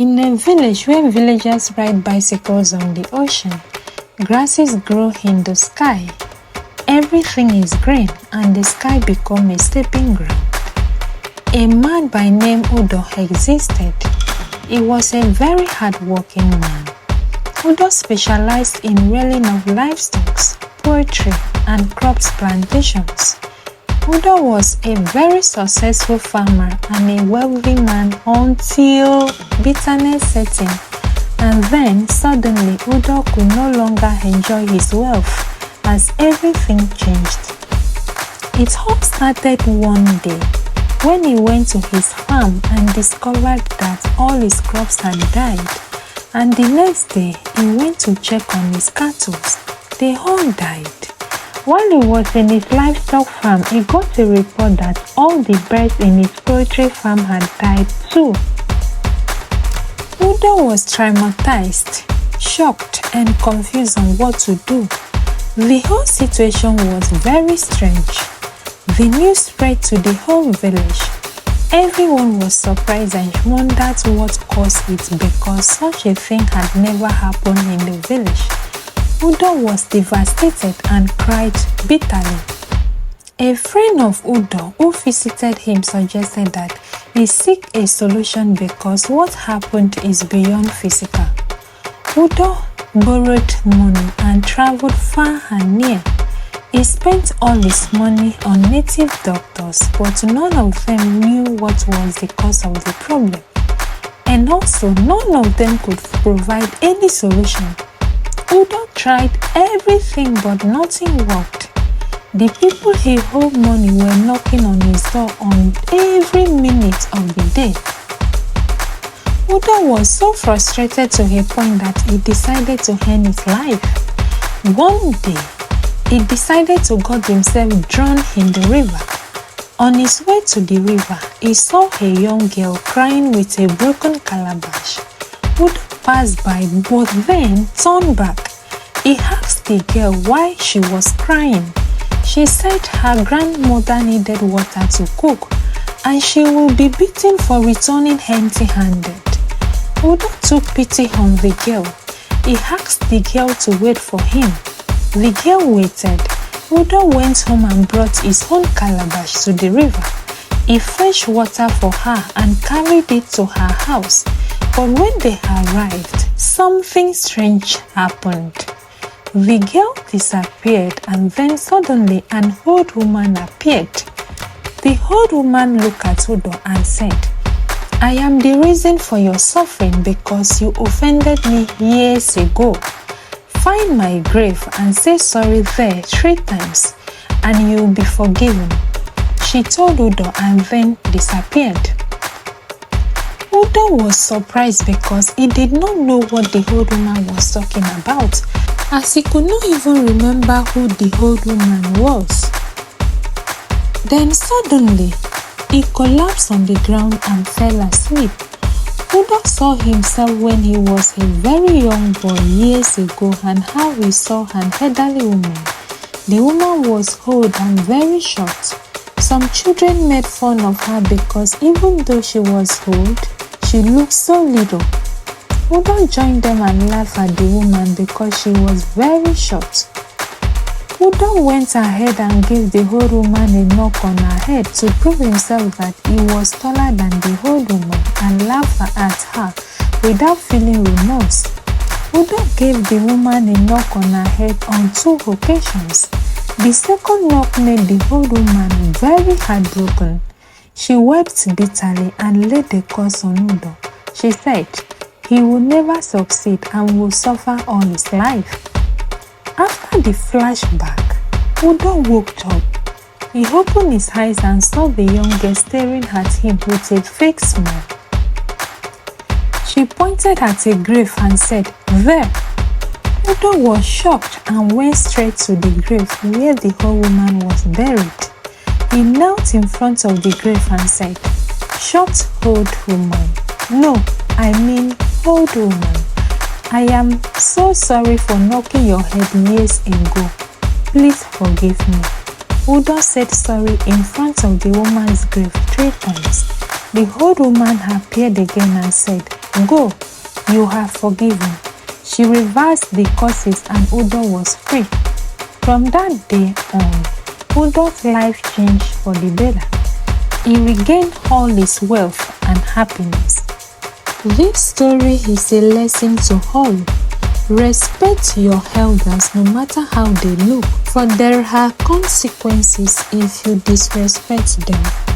In a village where villagers ride bicycles on the ocean, grasses grow in the sky. Everything is green and the sky becomes a stepping ground. A man by name Udo existed. He was a very hard-working man. Udo specialized in rearing of livestock, poultry, and crops plantations. Udo was a very successful farmer and a wealthy man until bitterness set in, and then suddenly Udo could no longer enjoy his wealth as everything changed. It all started one day when he went to his farm and discovered that all his crops had died, and the next day he went to check on his cattle. They all died. While he was in his livestock farm, he got a report that all the birds in his poultry farm had died too. Udo was traumatized, shocked, and confused on what to do. The whole situation was very strange. The news spread to the whole village. Everyone was surprised and wondered what caused it because such a thing had never happened in the village. Udo was devastated and cried bitterly. A friend of Udo who visited him suggested that he seek a solution because what happened is beyond physical. Udo borrowed money and traveled far and near. He spent all his money on native doctors, but none of them knew what was the cause of the problem. And also, none of them could provide any solution. Udo tried everything, but nothing worked. The people he owed money were knocking on his door on every minute of the day. Udo was so frustrated to a point that he decided to end his life. One day, he decided to get himself drowned in the river. On his way to the river, he saw a young girl crying with a broken calabash. Udo passed by but then turned back. He asked the girl why she was crying. She said her grandmother needed water to cook and she will be beaten for returning empty-handed. Udo took pity on the girl. He asked the girl to wait for him. The girl waited. Udo went home and brought his own calabash to the river. He fetched water for her and carried it to her house. But when they arrived, something strange happened. The girl disappeared and then suddenly an old woman appeared. The old woman looked at Udo and said, "I am the reason for your suffering because you offended me years ago. Find my grave and say sorry there 3 times and you will be forgiven." She told Udo and then disappeared. Udo was surprised because he did not know what the old woman was talking about, as he could not even remember who the old woman was. Then suddenly, he collapsed on the ground and fell asleep. Udo saw himself when he was a very young boy years ago and how he saw an elderly woman. The woman was old and very short. Some children made fun of her because even though she was old, she looked so little. Udo joined them and laughed at the woman because she was very short. Udo went ahead and gave the old woman a knock on her head to prove himself that he was taller than the old woman and laughed at her without feeling remorse. Udo gave the woman a knock on her head on 2 occasions. The second knock made the old woman very heartbroken. She wept bitterly and laid the curse on Udo. She said, he will never succeed and will suffer all his life. After the flashback, Udo woke up. He opened his eyes and saw the young girl staring at him with a fake smile. She pointed at a grave and said, "There." Udo was shocked and went straight to the grave where the old woman was buried. He knelt in front of the grave and said, "Short old woman. No, I mean old woman. I am so sorry for knocking your head years ago. Please forgive me." Udo said sorry in front of the woman's grave 3 times. The old woman appeared again and said, Go, you are forgiven." She reversed the curses and Udo was free. From that day on, Udo's life changed for the better. He regained all his wealth and happiness. This story is a lesson to all. Respect your elders no matter how they look, for there are consequences if you disrespect them.